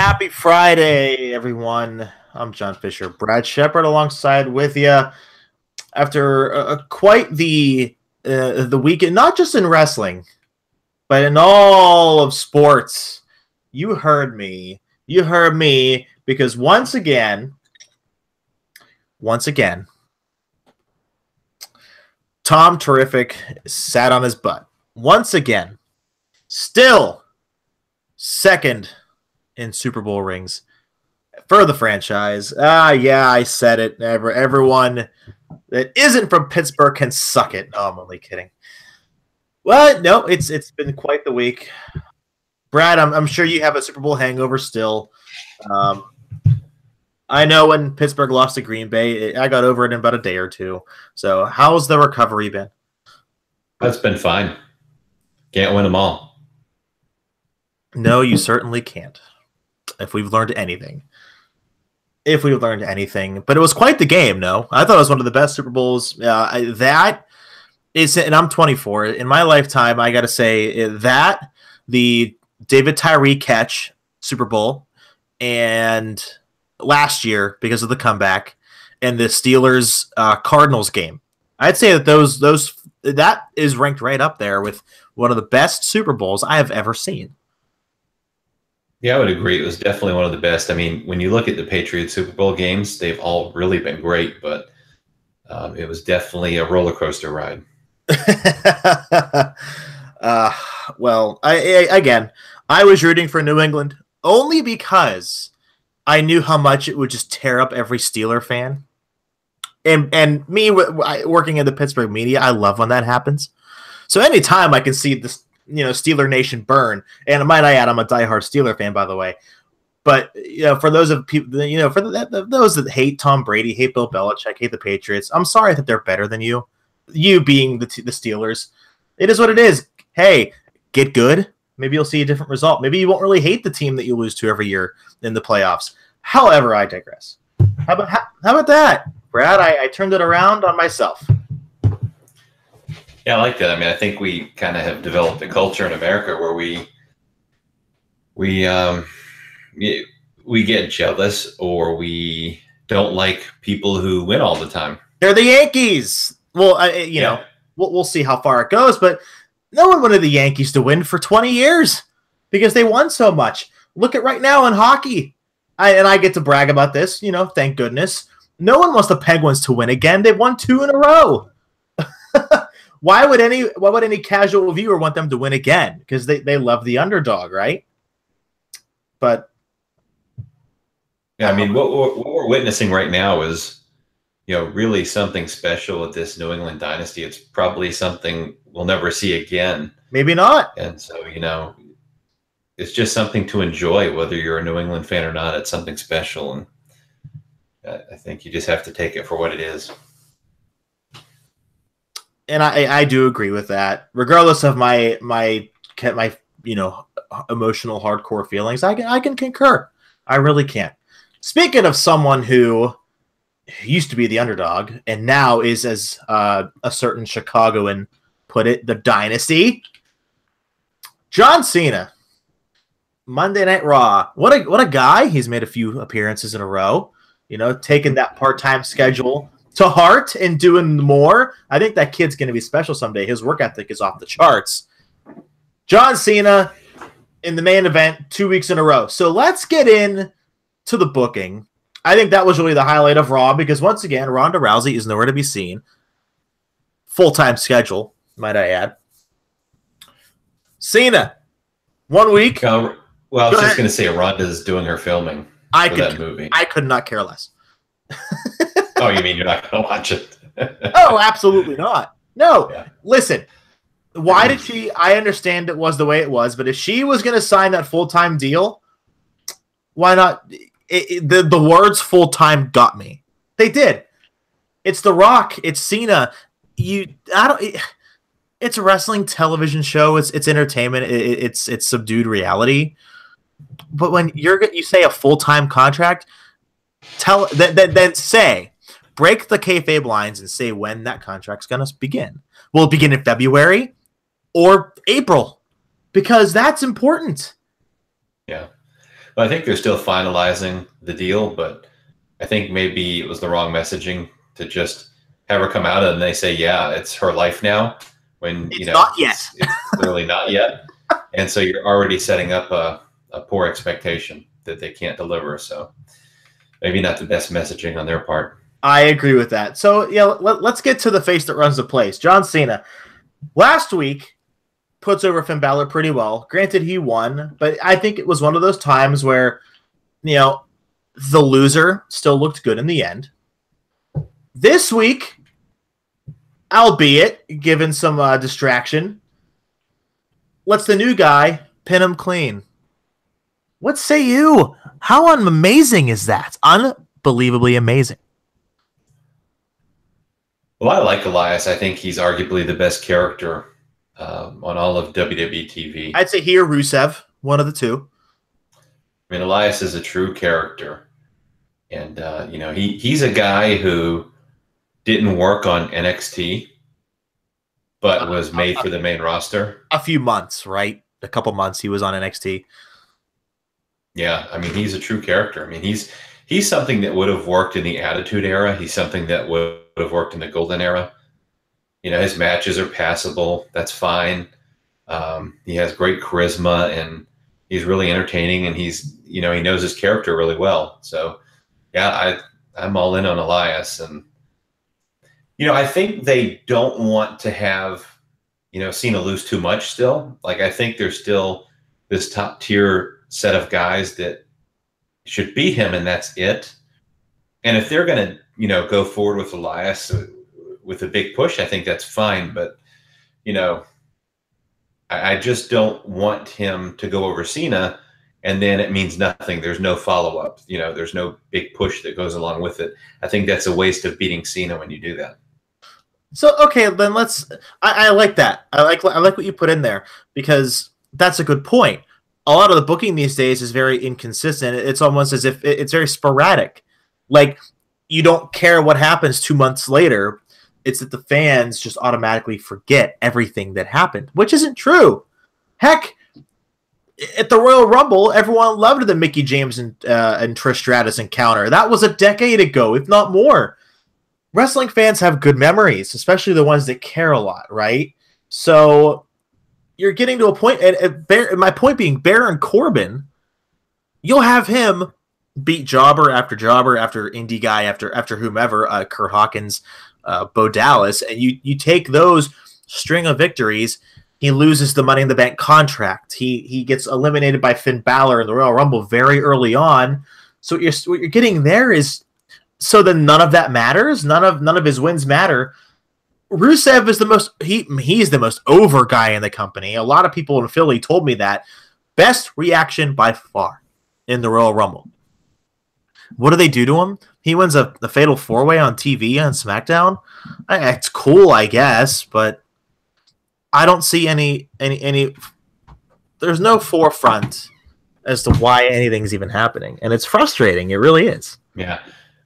Happy Friday, everyone. I'm John Fisher, Brad Shepard, alongside with you after quite the weekend, not just in wrestling, but in all of sports. You heard me. You heard me, because once again, Tom Terrific sat on his butt. Once again, still second in Super Bowl rings for the franchise. Yeah, I said it. Everyone that isn't from Pittsburgh can suck it. No, I'm only kidding. Well, no, it's been quite the week. Brad, I'm sure you have a Super Bowl hangover still. I know when Pittsburgh lost to Green Bay, I got over it in about a day or two. So how's the recovery been? That's been fine. Can't win them all. No, you certainly can't. If we've learned anything. But it was quite the game, no? I thought it was one of the best Super Bowls. That is, and I'm 24. In my lifetime, I got to say that the David Tyree catch Super Bowl, and last year because of the comeback, and the Steelers Cardinals game. I'd say that those that is ranked right up there with one of the best Super Bowls I have ever seen. Yeah, I would agree. It was definitely one of the best. I mean, when you look at the Patriots Super Bowl games, they've all really been great, but it was definitely a roller coaster ride. Well, I was rooting for New England only because I knew how much it would just tear up every Steeler fan. And me working in the Pittsburgh media, I love when that happens. So anytime I can see this, Steeler Nation burn, and might I add, I'm a diehard Steeler fan, by the way. But for those of people, those that hate Tom Brady, hate Bill Belichick, hate the Patriots, I'm sorry that they're better than you. You being the Steelers, it is what it is. Hey, get good. Maybe you'll see a different result. Maybe you won't really hate the team that you lose to every year in the playoffs. However, I digress. How about that, Brad? I turned it around on myself. Yeah, I like that. I mean, I think we kind of have developed a culture in America where we get jealous, or we don't like people who win all the time. They're the Yankees. Well, we'll see how far it goes, but no one wanted the Yankees to win for 20 years because they won so much. Look at right now in hockey. I get to brag about this, thank goodness. No one wants the Penguins to win again. They've won 2 in a row. Why would any casual viewer want them to win again? Because they love the underdog, right? But yeah, I mean, what we're witnessing right now is, really something special with this New England dynasty. It's probably something we'll never see again. Maybe not. And so, it's just something to enjoy, whether you're a New England fan or not. It's something special, and I think you just have to take it for what it is. And I do agree with that. Regardless of my emotional hardcore feelings, I can concur. I really can. Speaking of someone who used to be the underdog and now is, as a certain Chicagoan put it, the dynasty, John Cena. Monday Night Raw. What a guy. He's made a few appearances in a row. Taking that part-time schedule to heart and doing more. I think that kid's going to be special someday. His work ethic is off the charts. John Cena in the main event 2 weeks in a row. So let's get in to the booking. I think that was really the highlight of Raw, because once again, Ronda Rousey is nowhere to be seen. Full-time schedule, might I add. Cena, 1 week. Well, I was just going to say Ronda's doing her filming for that movie. I could not care less. Oh, you mean you're not going to watch it? Oh, absolutely not. No. Yeah. Listen, why did she? I understand it was the way it was, but if she was going to sign that full-time deal, why not? The words full-time got me. They did. It's The Rock. It's Cena. It's a wrestling television show. It's entertainment. It's subdued reality. But when you say a full-time contract, then say, break the kayfabe lines and say when that contract's going to begin. Will it begin in February or April? Because that's important. Yeah. But I think they're still finalizing the deal, but I think maybe it was the wrong messaging to just have her come out and they say, yeah, it's her life now, when It's not yet. it's clearly not yet. And so you're already setting up a poor expectation that they can't deliver. So maybe not the best messaging on their part. I agree with that. So, yeah, let's get to the face that runs the place. John Cena. Last week, puts over Finn Balor pretty well. Granted, he won, but I think it was one of those times where, the loser still looked good in the end. This week, albeit given some distraction, lets the new guy pin him clean. What say you? How amazing is that? Unbelievably amazing. Well, I like Elias. I think he's arguably the best character on all of WWE TV. I'd say he or Rusev, one of the two. I mean, Elias is a true character. And, he's a guy who didn't work on NXT, but was made for the main roster. A few months, right? A couple months he was on NXT. Yeah, I mean, he's a true character. I mean, he's something that would have worked in the Attitude Era. He's something that would have worked in the Golden Era. His matches are passable. That's fine. He has great charisma, and he's really entertaining, and he knows his character really well. So, yeah, I'm all in on Elias. And, I think they don't want to have, Cena lose too much still. Like, I think there's still this top tier set of guys that should beat him, and that's it. And if they're going to, go forward with Elias with a big push, I think that's fine. But, I just don't want him to go over Cena, and then it means nothing. There's no follow-up. There's no big push that goes along with it. I think that's a waste of beating Cena when you do that. So, okay, then I like that. I like what you put in there, because that's a good point. A lot of the booking these days is very inconsistent. It's almost as if it's very sporadic. Like, you don't care what happens 2 months later. It's that the fans just automatically forget everything that happened, which isn't true. Heck, at the Royal Rumble, everyone loved the Mickie James and Trish Stratus encounter. That was a decade ago, if not more. Wrestling fans have good memories, especially the ones that care a lot, right? So you're getting to a point, and my point being, Baron Corbin, you'll have him beat jobber after indie guy after whomever, Kurt Hawkins, Bo Dallas, and you take those string of victories. He loses the Money in the Bank contract. He gets eliminated by Finn Balor in the Royal Rumble very early on. So what you're getting there is, so then none of that matters. None of his wins matter. Rusev is he's the most over guy in the company. A lot of people in Philly told me that. Best reaction by far in the Royal Rumble. What do they do to him? He wins a fatal 4-way on TV on SmackDown. It's cool, I guess, but I don't see any. There's no forefront as to why anything's even happening, and it's frustrating. It really is. Yeah.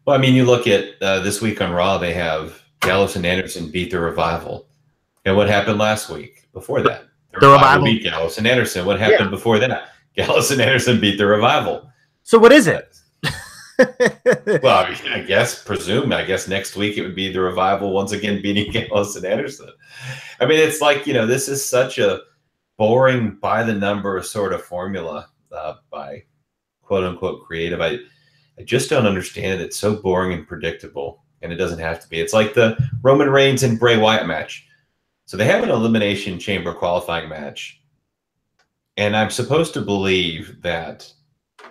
Well, I mean, you look at this week on Raw, they have Gallows and Anderson beat the Revival. And what happened last week before that? The Revival beat Gallows and Anderson. What happened before that? Gallows and Anderson beat the Revival. So what is it? Well, I guess next week it would be the Revival once again beating Gallows and Anderson. I mean, it's like, this is such a boring by the number sort of formula by quote unquote creative. I just don't understand it. It's so boring and predictable, and it doesn't have to be. It's like the Roman Reigns and Bray Wyatt match. So they have an Elimination Chamber qualifying match, and I'm supposed to believe that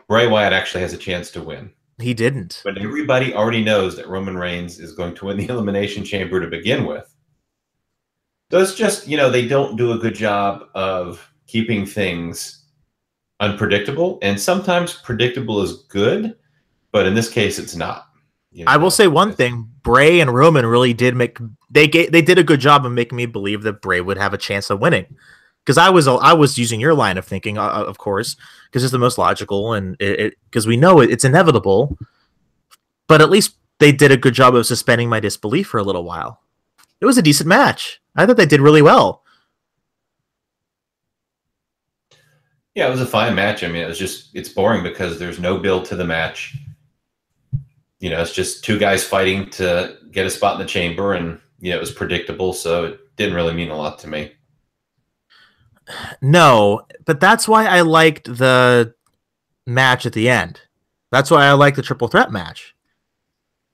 Bray Wyatt actually has a chance to win. He didn't. But everybody already knows that Roman Reigns is going to win the Elimination Chamber to begin with. So it's just, they don't do a good job of keeping things unpredictable. And sometimes predictable is good, but in this case, it's not. I will say one thing. Bray and Roman really did they did a good job of making me believe that Bray would have a chance of winning. Because I was using your line of thinking, of course, because it's the most logical, and because we know it's inevitable. But at least they did a good job of suspending my disbelief for a little while. It was a decent match. I thought they did really well. Yeah, it was a fine match. I mean, it's boring because there's no build to the match. You know, it's just two guys fighting to get a spot in the chamber, and it was predictable, so it didn't really mean a lot to me. No, but that's why I liked the match at the end. That's why I liked the triple threat match.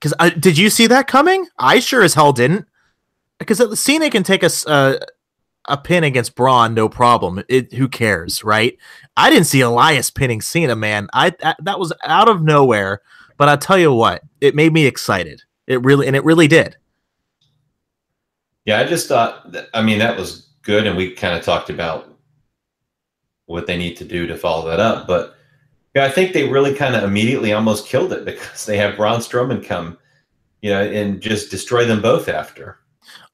Because did you see that coming? I sure as hell didn't. Because Cena can take a pin against Braun, no problem. Who cares, right? I didn't see Elias pinning Cena, man. That was out of nowhere. But I'll tell you what, it made me excited. It really did. Yeah, I just thought, that was good, and we kind of talked about what they need to do to follow that up. But yeah, I think they really kind of immediately almost killed it because they have Braun Strowman come, and just destroy them both after.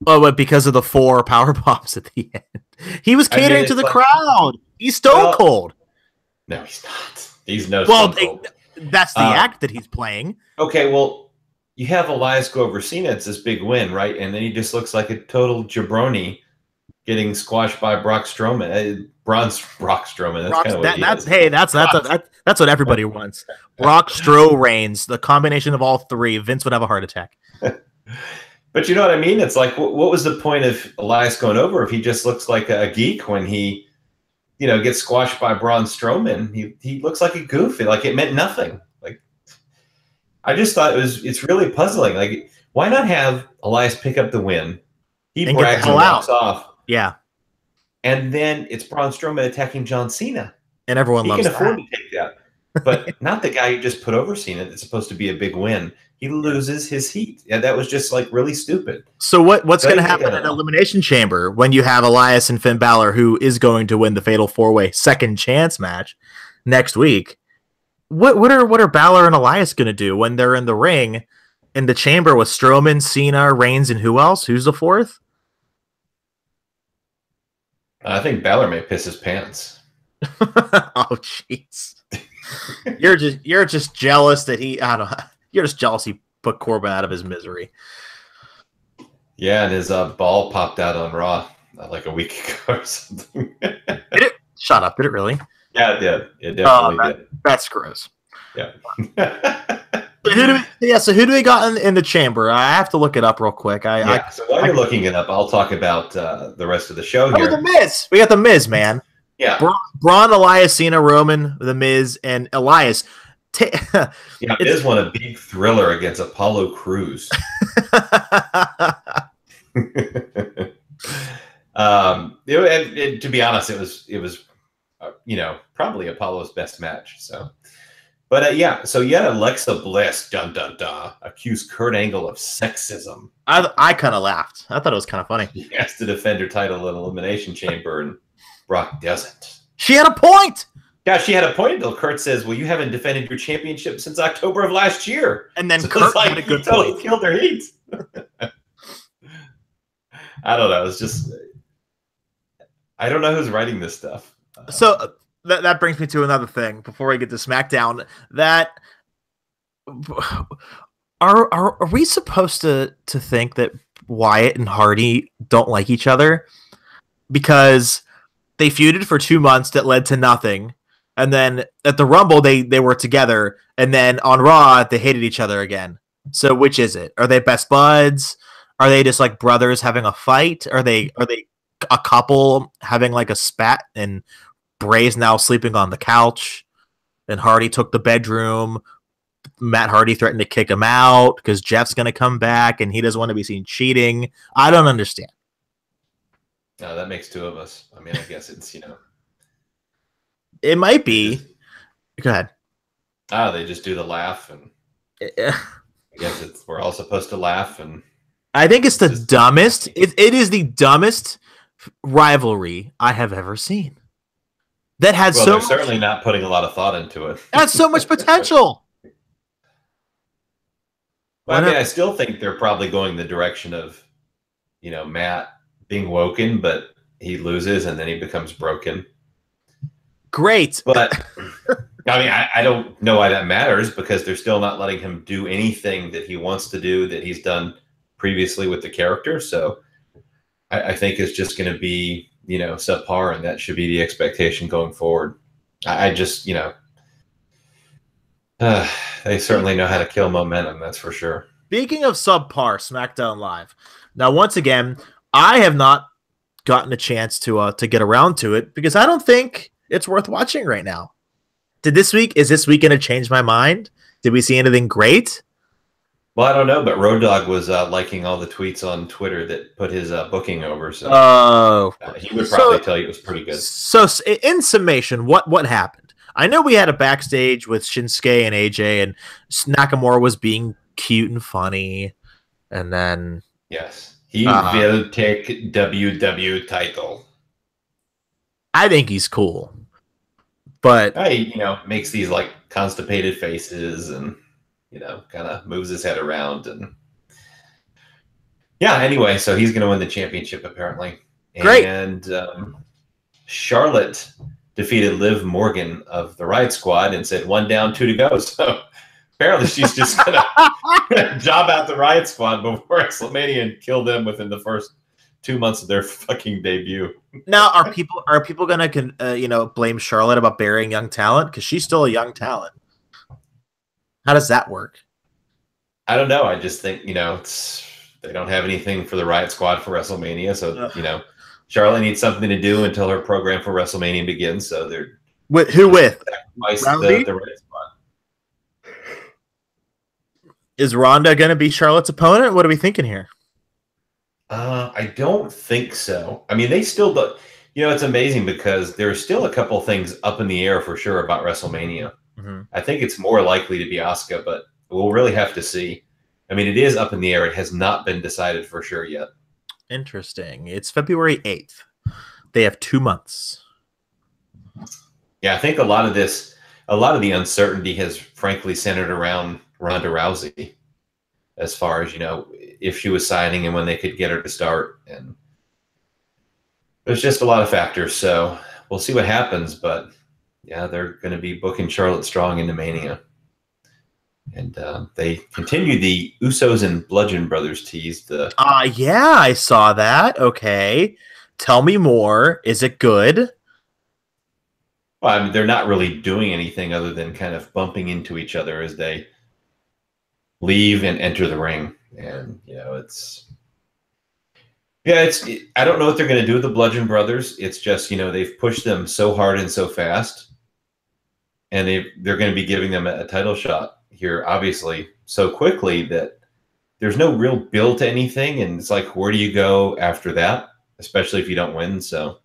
Oh, but because of the 4 power bombs at the end, he was catering to the crowd. He's stone cold. No, he's not. He's no stone cold. That's the act that he's playing. Okay, well, you have Elias go over Cena. It's this big win, right? And then he just looks like a total jabroni getting squashed by Brock Strowman. Brock Strowman. That's kind of what he is. Hey, that's what everybody wants. Brock Reigns, the combination of all three. Vince would have a heart attack. But you know what I mean? It's like, what was the point of Elias going over if he just looks like a geek when he, gets squashed by Braun Strowman? He looks like a goof. Like it meant nothing. Like, I just thought it's really puzzling. Like, why not have Elias pick up the win? He brags and walks off. Yeah. And then it's Braun Strowman attacking John Cena. And everyone loves that. He can afford to take that. But not the guy who just put over Cena. It's supposed to be a big win. He loses his heat. Yeah, that was just like really stupid. So what's going to happen in Elimination Chamber when you have Elias and Finn Balor, who is going to win the Fatal 4-Way second chance match next week? What are Balor and Elias going to do when they're in the ring in the chamber with Strowman, Cena, Reigns, and who else? Who's the fourth? I think Balor may piss his pants. Oh, jeez. You're just jealous that you're just jealous he put Corbin out of his misery. Yeah, and his ball popped out on Raw like a week ago or something. Did it? Shut up. Did it really? Yeah, it did. It definitely did. That's gross. Yeah. So who do we got in the chamber? I have to look it up real quick. So while you're looking it up, I'll talk about the rest of the show here. The Miz. We got the Miz, man. Yeah. Braun, Elias, Cena, Roman, the Miz, and Elias. Miz won a big thriller against Apollo Crews. To be honest, it was probably Apollo's best match. So, but so yet Alexa Bliss, dun dun dun, accused Kurt Angle of sexism. I kind of laughed. I thought it was kind of funny. She has to defend her title in Elimination Chamber, and Brock doesn't. She had a point. Yeah, she had a point until Kurt says, "Well, you haven't defended your championship since October of last year." And then Kurt had a good point. Killed her heat. I don't know. It's just, I don't know who's writing this stuff. So that brings me to another thing before we get to SmackDown. That are we supposed to think that Wyatt and Hardy don't like each other because they feuded for 2 months that led to nothing, and then at the Rumble they were together, and then on Raw they hated each other again. So which is it? Are they best buds? Are they just like brothers having a fight? Are they a couple having like a spat, and Bray's now sleeping on the couch and Hardy took the bedroom? Matt Hardy threatened to kick him out because Jeff's going to come back and he doesn't want to be seen cheating. I don't understand. No, that makes two of us. I mean, I guess it's, It might be. Go ahead. They just do the laugh, and I guess we're all supposed to laugh, and I think it's the dumbest. It is the dumbest rivalry I have ever seen. That had they're certainly not putting a lot of thought into it. That's so much potential. Well, I mean, I still think they're probably going the direction of, Matt being woken, but he loses and then he becomes broken. Great. But I mean, I don't know why that matters, because they're still not letting him do anything that he wants to do that he's done previously with the character. So I think it's just going to be, subpar, and that should be the expectation going forward. I just, they certainly know how to kill momentum. That's for sure. Speaking of subpar SmackDown Live, now once again, I have not gotten a chance to get around to it because I don't think it's worth watching right now. Is this week going to change my mind? Did we see anything great? Well, I don't know, but Road Dogg was liking all the tweets on Twitter that put his booking over. So he would probably tell you it was pretty good. So in summation, what happened? I know we had a backstage with Shinsuke and AJ, and Nakamura was being cute and funny, and then yes, he will take WWE title. I think he's cool, but he makes these like constipated faces and kind of moves his head around and anyway, so he's going to win the championship apparently. Great. And Charlotte defeated Liv Morgan of the Riot Squad and said 1 down, 2 to go. So apparently she's just going to job out the Riot Squad before WrestleMania and kill them within the first 2 months of their fucking debut. Now, are people going to blame Charlotte about burying young talent? Because she's still a young talent. How does that work? I don't know. I just think, they don't have anything for the Riot Squad for WrestleMania. So, Charlotte needs something to do until her program for WrestleMania begins. So they're with the Riot Squad. Is Ronda going to be Charlotte's opponent? What are we thinking here? I don't think so. I mean, they still do. It's amazing because there's still a couple things up in the air for sure about WrestleMania. Mm-hmm. I think it's more likely to be Asuka, but we'll really have to see. I mean, it is up in the air. It has not been decided for sure yet. Interesting. It's February 8th. They have 2 months. Yeah, I think a lot of the uncertainty has frankly centered around Ronda Rousey as far as, if she was signing and when they could get her to start. And there's just a lot of factors. So we'll see what happens. But yeah, they're going to be booking Charlotte Strong into Mania. And they continue the Usos and Bludgeon Brothers tease. Yeah, I saw that. Okay. Tell me more. Is it good? Well, I mean, they're not really doing anything other than kind of bumping into each other as they leave and enter the ring. And, I don't know what they're going to do with the Bludgeon Brothers. It's just, they've pushed them so hard and so fast. And they're going to be giving them a title shot here, obviously, so quickly that there's no real build to anything. And it's like, where do you go after that? Especially if you don't win. So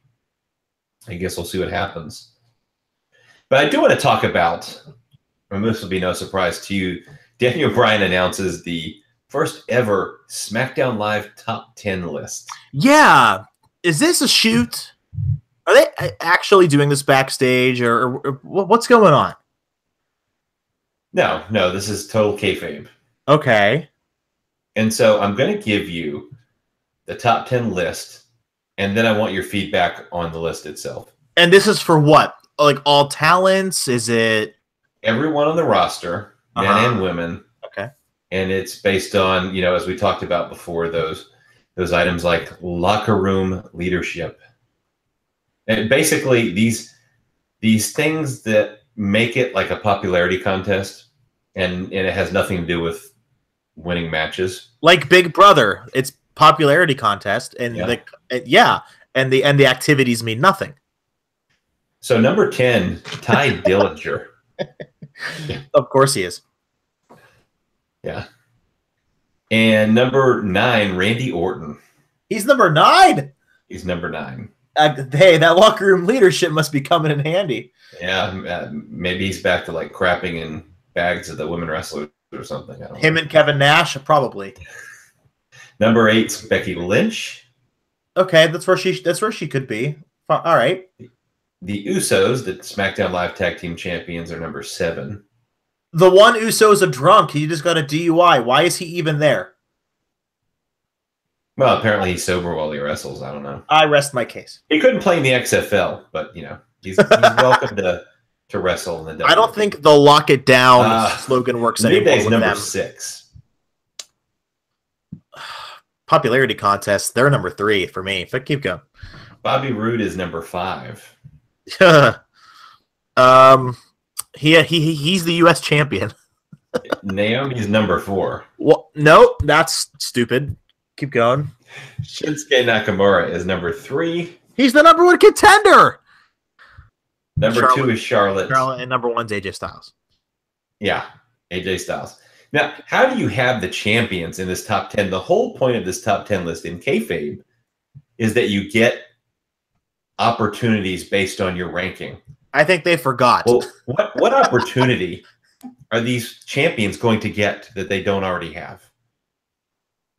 I guess we'll see what happens. But I do want to talk about, and this will be no surprise to you, Daniel Bryan announces the first ever SmackDown Live Top 10 list. Yeah. Is this a shoot? Are they actually doing this backstage or what's going on? No, this is total kayfabe. Okay. And so I'm going to give you the top 10 list, and then I want your feedback on the list itself. And this is for what? Like all talents? Is it everyone on the roster, men and women? Okay. And it's based on, as we talked about before, those items like locker room leadership. And basically these things that make it like a popularity contest, and it has nothing to do with winning matches. Like Big Brother, it's popularity contest, and the activities mean nothing. So number 10, Ty Dillinger. Of course he is. Yeah. And number 9, Randy Orton. He's number 9. He's number 9. Hey, that locker room leadership must be coming in handy. Yeah, maybe he's back to like crapping in bags of the women wrestlers or something. I don't know. And Kevin Nash, probably. Number 8, Becky Lynch. Okay, that's where she could be. All right. The Usos, the SmackDown Live Tag Team Champions, are number 7. The one Uso's a drunk. He just got a DUI. Why is he even there? Well, apparently he's sober while he wrestles. I don't know. I rest my case. He couldn't play in the XFL, but he's welcome to wrestle in the WWE. I don't think the lock it down slogan works anymore. New Day's number 6. Popularity contest, they're number 3 for me. But keep going. Bobby Roode is number 5. He's the U.S. champion. Naomi's number 4. Well, no, that's stupid. Keep going. Shinsuke Nakamura is number 3. He's the number 1 contender. Number 2 is Charlotte. Charlotte, and number 1's AJ Styles. Yeah, AJ Styles. Now, how do you have the champions in this top 10? The whole point of this top 10 list in kayfabe is that you get opportunities based on your ranking. I think they forgot. Well, what opportunity are these champions going to get that they don't already have?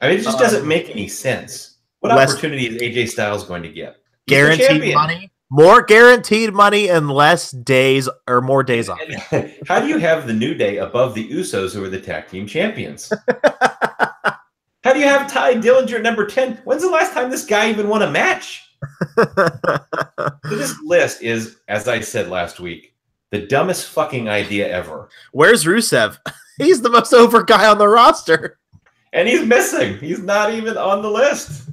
I mean, it just doesn't make any sense. What opportunity is AJ Styles going to get? Guaranteed money? More guaranteed money and less days or more days off. How do you have the New Day above the Usos, who are the tag team champions? How do you have Ty Dillinger at number 10? When's the last time this guy even won a match? So this list is, as I said last week, the dumbest fucking idea ever. Where's Rusev? He's the most over guy on the roster. And he's missing. He's not even on the list.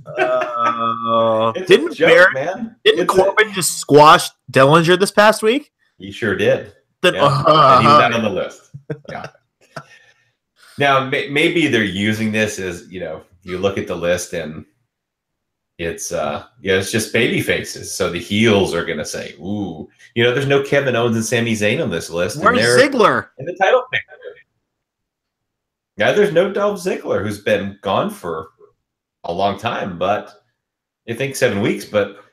Didn't Corbin just squash Dillinger this past week? He sure did. And he's not on the list. Yeah. Now, maybe they're using this as, you look at the list and it's just baby faces. So the heels are going to say, ooh, there's no Kevin Owens and Sami Zayn on this list. Where's Ziggler? In the title pick. Yeah, there's no Dolph Ziggler, who's been gone for a long time, but I think 7 weeks, but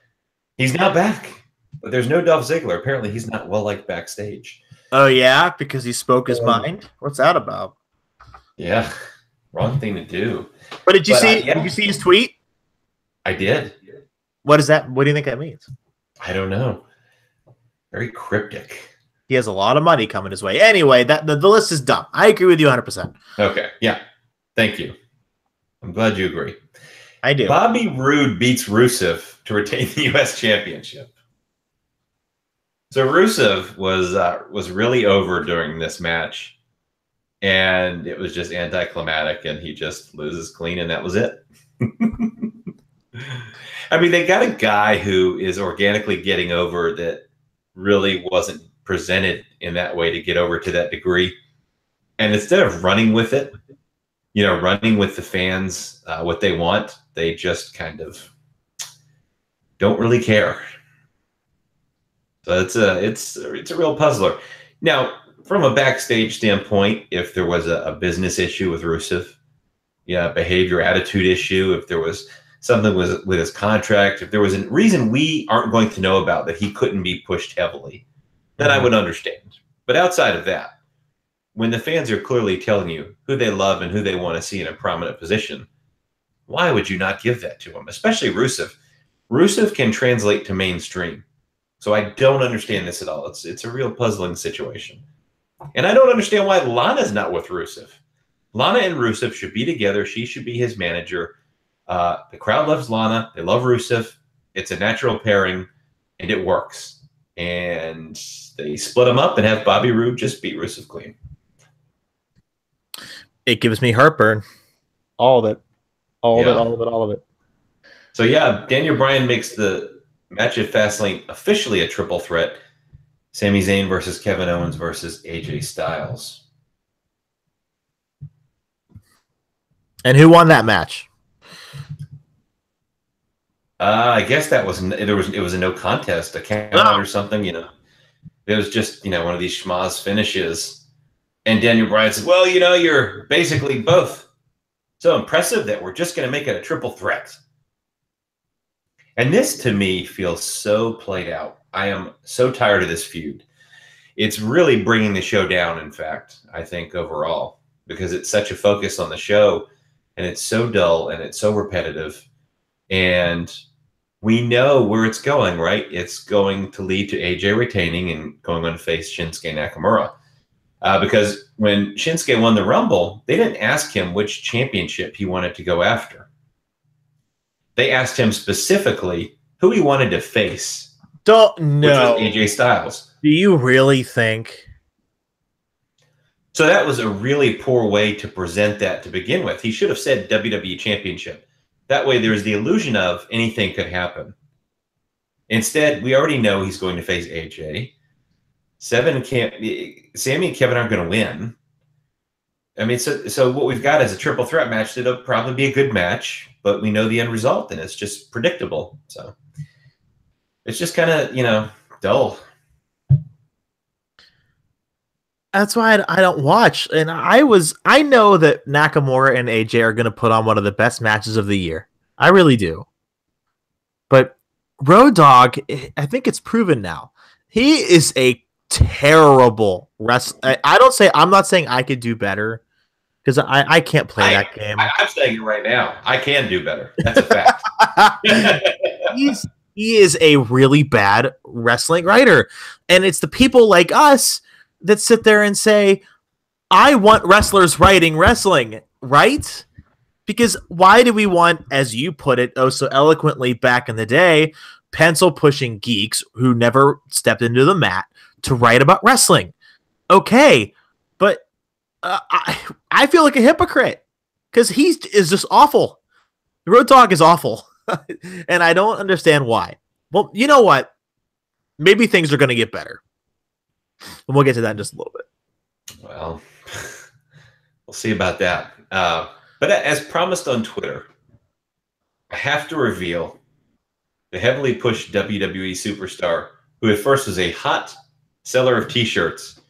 he's now back. But there's no Dolph Ziggler. Apparently he's not well-liked backstage. Oh, yeah? Because he spoke his mind? What's that about? Yeah, wrong thing to do. But did you see his tweet? I did. What is that? What do you think that means? I don't know. Very cryptic. He has a lot of money coming his way. Anyway, the list is dumb. I agree with you 100%. Okay, yeah. Thank you. I'm glad you agree. I do. Bobby Roode beats Rusev to retain the U.S. Championship. So Rusev was really over during this match, and it was just anticlimactic, and he just loses clean, and that was it. I mean, they got a guy who is organically getting over that really wasn't presented in that way to get over to that degree. And instead of running with it, running with the fans, what they want, they just kind of don't really care. So it's a real puzzler. Now, from a backstage standpoint, if there was a business issue with Rusev, behavior, attitude issue, if there was something with his contract, if there was a reason we aren't going to know about that he couldn't be pushed heavily, then I would understand. But outside of that, when the fans are clearly telling you who they love and who they want to see in a prominent position, why would you not give that to them? Especially Rusev. Rusev can translate to mainstream. So I don't understand this at all. It's a real puzzling situation. And I don't understand why Lana's not with Rusev. Lana and Rusev should be together. She should be his manager. The crowd loves Lana. They love Rusev. It's a natural pairing, and it works. And they split them up and have Bobby Roode just beat Rusev clean. It gives me heartburn. All of it. All of it. So, yeah, Daniel Bryan makes the match at Fastlane officially a triple threat. Sami Zayn versus Kevin Owens versus AJ Styles. And who won that match? I guess it was a no contest, a count out or something, It was just, one of these schmaz finishes. And Daniel Bryan said, well, you're basically both so impressive that we're just going to make it a triple threat. And this, to me, feels so played out. I am so tired of this feud. It's really bringing the show down, in fact, I think, overall, because it's such a focus on the show, and it's so dull, and it's so repetitive. And we know where it's going, right? It's going to lead to AJ retaining and going on to face Shinsuke Nakamura. Because when Shinsuke won the Rumble, they didn't ask him which championship he wanted to go after. They asked him specifically who he wanted to face. Don't know. Which was AJ Styles. Do you really think? So that was a really poor way to present that to begin with. He should have said WWE Championship. That way there's the illusion of anything could happen. Instead, we already know he's going to face AJ. Sammy and Kevin aren't going to win. I mean, so what we've got is a triple threat match that'll probably be a good match, but we know the end result, and it's just predictable. So it's just kind of, dull. That's why I don't watch. And I know that Nakamura and AJ are going to put on one of the best matches of the year. I really do. But Road Dogg, I think it's proven now. He is a terrible wrestler. I'm not saying I could do better, because I can't play that game. I'm saying it right now. I can do better. That's a fact. He is a really bad wrestling writer. And it's the people like us that sit there and say, I want wrestlers writing wrestling, right? Because why do we want, as you put it oh so eloquently back in the day, pencil-pushing geeks who never stepped into the mat to write about wrestling? Okay, but I feel like a hypocrite because he is just awful. The Road Dogg is awful, and I don't understand why. Well, you know what? Maybe things are going to get better. And we'll get to that in just a little bit. Well, we'll see about that. But as promised on Twitter, I have to reveal the heavily pushed WWE superstar who at first was a hot seller of T-shirts,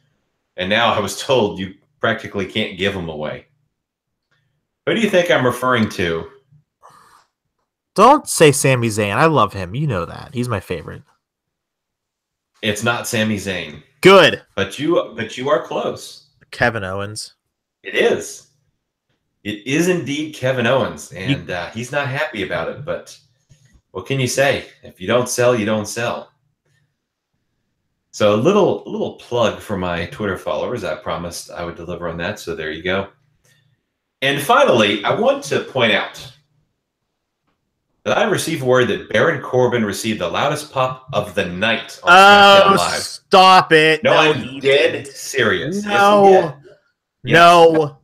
and now I was told you practically can't give them away. Who do you think I'm referring to? Don't say Sami Zayn. I love him. You know that. He's my favorite. It's not Sami Zayn. Good. But you are close. Kevin Owens. It is. It is indeed Kevin Owens, and he's not happy about it, but what can you say? If you don't sell, you don't sell. So a little plug for my Twitter followers. I promised I would deliver on that, so there you go. And finally, I want to point out that I received word that Baron Corbin received the loudest pop of the night on SmackDown Live. Stop it. No, I'm dead serious. No. Yes, no.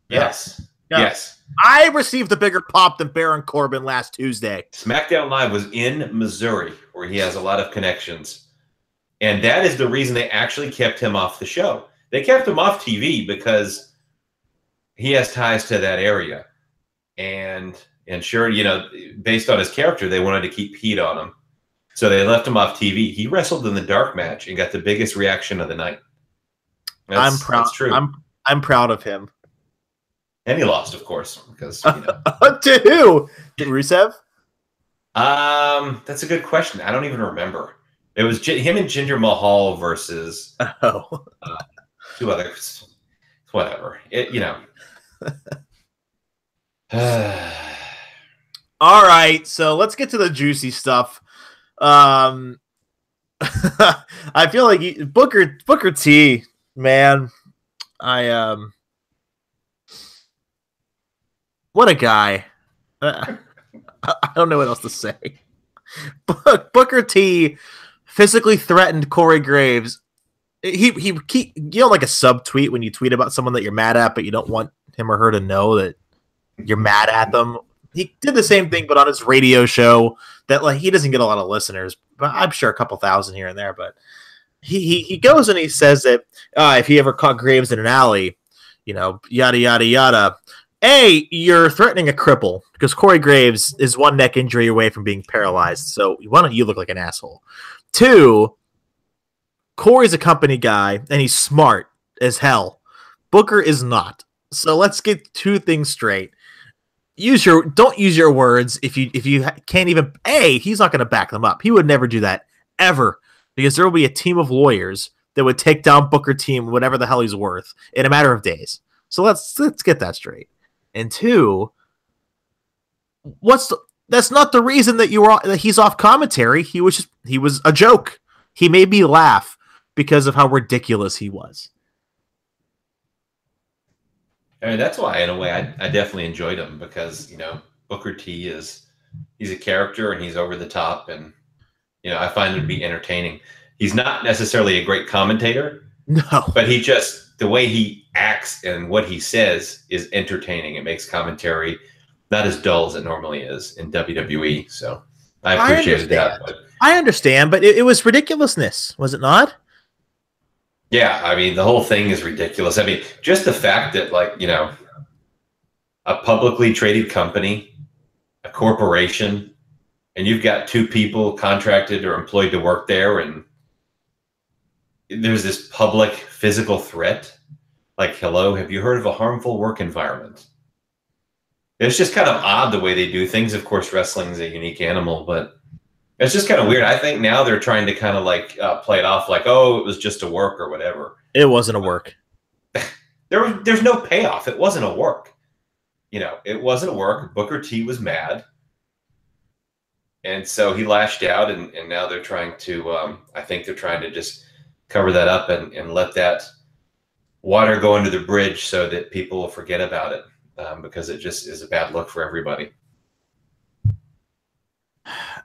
Yes. No. Yes. I received a bigger pop than Baron Corbin last Tuesday. SmackDown Live was in Missouri, where he has a lot of connections. And that is the reason they actually kept him off the show. They kept him off TV because he has ties to that area. And sure, based on his character, they wanted to keep heat on him. So they left him off TV. He wrestled in the dark match and got the biggest reaction of the night. I'm proud. That's true. I'm proud of him. And he lost, of course, because to who? To Rusev? That's a good question. I don't even remember. It was him and Jinder Mahal versus two others. Whatever. All right, so let's get to the juicy stuff. I feel like Booker T, man. What a guy. I don't know what else to say. Booker T physically threatened Corey Graves. He like a subtweet when you tweet about someone that you're mad at, but you don't want him or her to know that you're mad at them. He did the same thing, but on his radio show that he doesn't get a lot of listeners, but I'm sure a couple thousand here and there. But he goes and he says that if he ever caught Graves in an alley, yada yada yada. A, you're threatening a cripple because Corey Graves is one neck injury away from being paralyzed. So why don't you look like an asshole? 2, Corey's a company guy and he's smart as hell. Booker is not. So let's get 2 things straight. Don't use your words if you can't even. A, he's not going to back them up. He would never do that ever because there will be a team of lawyers that would take down Booker T, whatever the hell he's worth, in a matter of days. So let's get that straight. And 2, that's not the reason that he's off commentary. He was a joke. He made me laugh because of how ridiculous he was. I mean, that's why, in a way, I definitely enjoyed him because, Booker T he's a character and he's over the top and, I find him to be entertaining. He's not necessarily a great commentator. No. But the way he acts and what he says is entertaining. It makes commentary not as dull as it normally is in WWE. So I appreciated that. I understand, but it was ridiculousness, was it not? Yeah, I mean, the whole thing is ridiculous. I mean, just the fact that, like, a publicly traded company, a corporation, and you've got two people contracted or employed to work there, and there's this public physical threat. Like, hello, have you heard of a harmful work environment? It's just kind of odd the way they do things. Of course, wrestling is a unique animal, but it's just kind of weird. I think now they're trying to kind of like play it off like, oh, it was just a work or whatever. It wasn't a work. There's no payoff. It wasn't a work. It wasn't a work. Booker T was mad. And so he lashed out, and now they're trying to, I think they're trying to just cover that up and let that water go under the bridge so that people will forget about it, because it just is a bad look for everybody.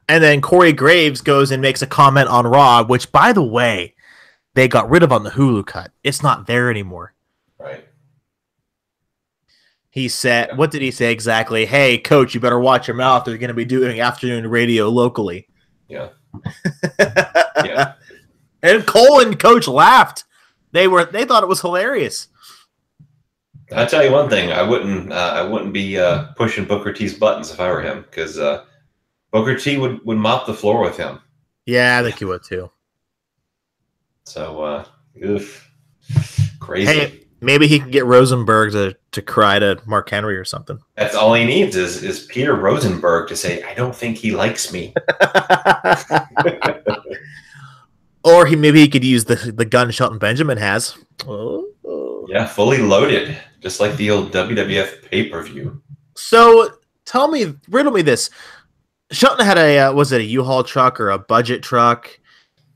And then Corey Graves goes and makes a comment on Raw, which, by the way, they got rid of on the Hulu cut. It's not there anymore. Right. He said, what did he say exactly? Hey, coach, you better watch your mouth. They're going to be doing afternoon radio locally. Yeah. Yeah. And Cole and coach laughed. They thought it was hilarious. I'll tell you one thing. I wouldn't be pushing Booker T's buttons if I were him, because Booker T would mop the floor with him. Yeah, I think he would too. So, crazy. Hey, maybe he can get Rosenberg to cry to Mark Henry or something. That's all he needs is Peter Rosenberg to say, I don't think he likes me. Or maybe he could use the gun Shelton Benjamin has. Oh. Yeah, fully loaded, just like the old WWF pay-per-view. So riddle me this. Shelton had was it a U-Haul truck or a budget truck?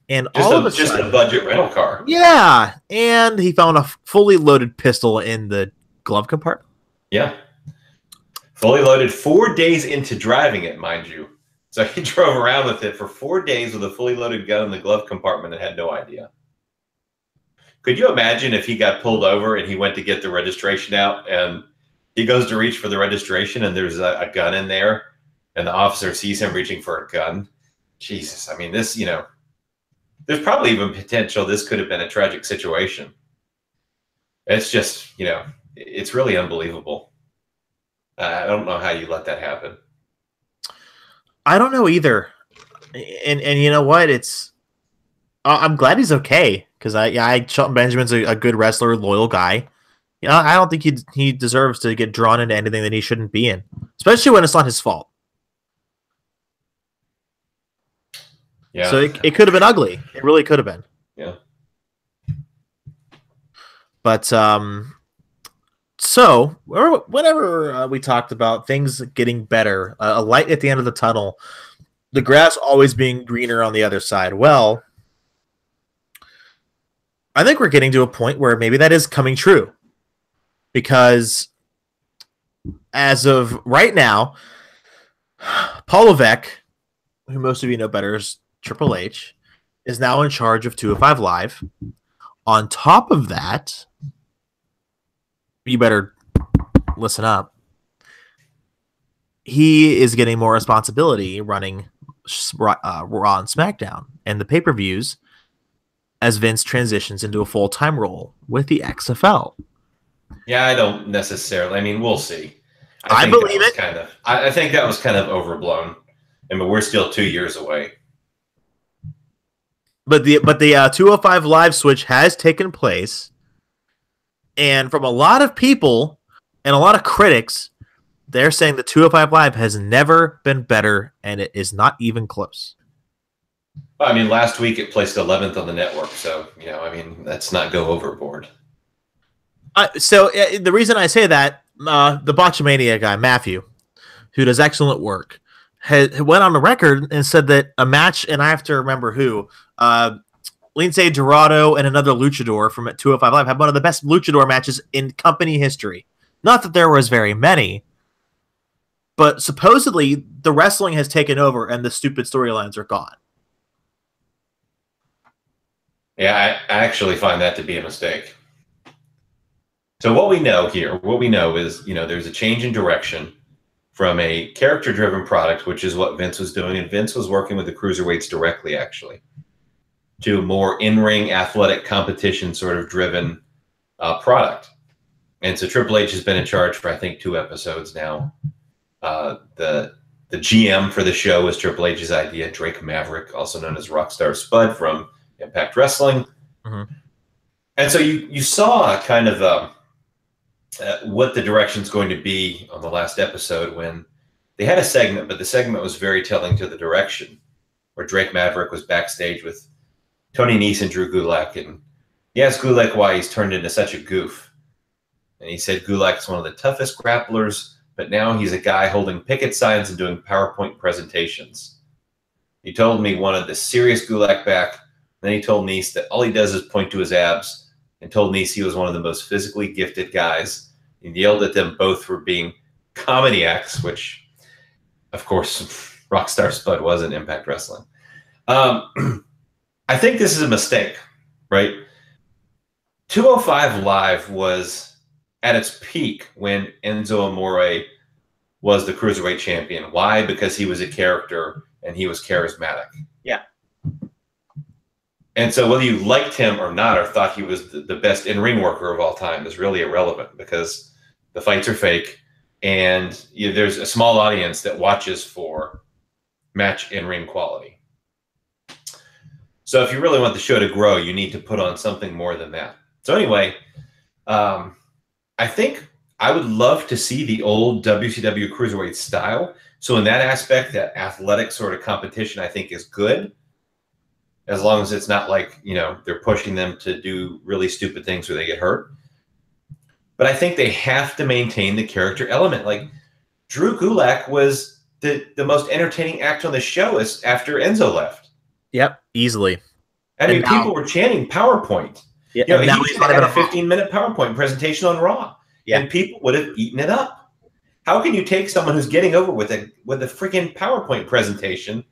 And just a budget rental car. Yeah, and he found a fully loaded pistol in the glove compartment. Yeah, fully loaded 4 days into driving it, mind you. So he drove around with it for 4 days with a fully loaded gun in the glove compartment and had no idea. Could you imagine if he got pulled over and he went to get the registration out and he goes to reach for the registration and there's a gun in there and the officer sees him reaching for a gun? Jesus, I mean, this, there's probably even potential this could have been a tragic situation. It's just, it's really unbelievable. I don't know how you let that happen. I don't know either. And you know what? I'm glad he's okay, because Shelton Benjamin's a good wrestler, loyal guy. I don't think he deserves to get drawn into anything that he shouldn't be in, especially when it's not his fault. Yeah. So it could have been ugly. It really could have been. Yeah. But so whenever we talked about things getting better, a light at the end of the tunnel, the grass always being greener on the other side. Well, I think we're getting to a point where maybe that is coming true, because as of right now, Paul Levesque, who most of you know better as Triple H, is now in charge of 205 Live. On top of that, you better listen up. He is getting more responsibility running Raw and SmackDown and the pay-per-views as Vince transitions into a full-time role with the XFL. Yeah, I don't necessarily. I mean, we'll see. I believe it. I think that was kind of overblown. I mean, we're still 2 years away. But the 205 Live switch has taken place, and from a lot of people and a lot of critics, they're saying the 205 Live has never been better, and it is not even close. I mean, last week it placed 11th on the network, so let's not go overboard. So the reason I say that, the Botchamania guy Matthew, who does excellent work, went on the record and said that a match, and I have to remember who, Lince Dorado and another luchador from 205 Live had one of the best luchador matches in company history. Not that there was very many, but supposedly the wrestling has taken over and the stupid storylines are gone. Yeah, I actually find that to be a mistake. So what we know is, there's a change in direction from a character-driven product, which is what Vince was doing, and Vince was working with the cruiserweights directly, actually, to a more in-ring athletic competition sort of driven product. And so Triple H has been in charge for, I think, 2 episodes now. The GM for the show was Triple H's idea, Drake Maverick, also known as Rockstar Spud from Impact Wrestling. Mm-hmm. And so you saw kind of what the direction's going to be on the last episode when they had a segment, but the segment was very telling to the direction, where Drake Maverick was backstage with Tony Nese and Drew Gulak, and he asked Gulak why he's turned into such a goof. And he said Gulak's one of the toughest grapplers, but now he's a guy holding picket signs and doing PowerPoint presentations. He told me he wanted the serious Gulak back. Then he told Nese that all he does is point to his abs, and told Nese he was one of the most physically gifted guys. He yelled at them both for being comedy acts, which, of course, Rockstar Spud was in Impact Wrestling. I think this is a mistake, right? 205 Live was at its peak when Enzo Amore was the Cruiserweight champion. Why? Because he was a character and he was charismatic. Yeah. And so whether you liked him or not, or thought he was the best in-ring worker of all time, is really irrelevant, because the fights are fake, and there's a small audience that watches for match in-ring quality. So if you really want the show to grow, you need to put on something more than that. So anyway, I think I would love to see the old WCW Cruiserweight style. So in that aspect, that athletic sort of competition, I think, is good, as long as it's not like, they're pushing them to do really stupid things where they get hurt. But I think they have to maintain the character element. Like, Drew Gulak was the most entertaining act on the show after Enzo left. Yep, easily. I mean, people were chanting PowerPoint. Yeah, he had a 15-minute PowerPoint presentation on Raw, and people would have eaten it up. How can you take someone who's getting over with a freaking PowerPoint presentation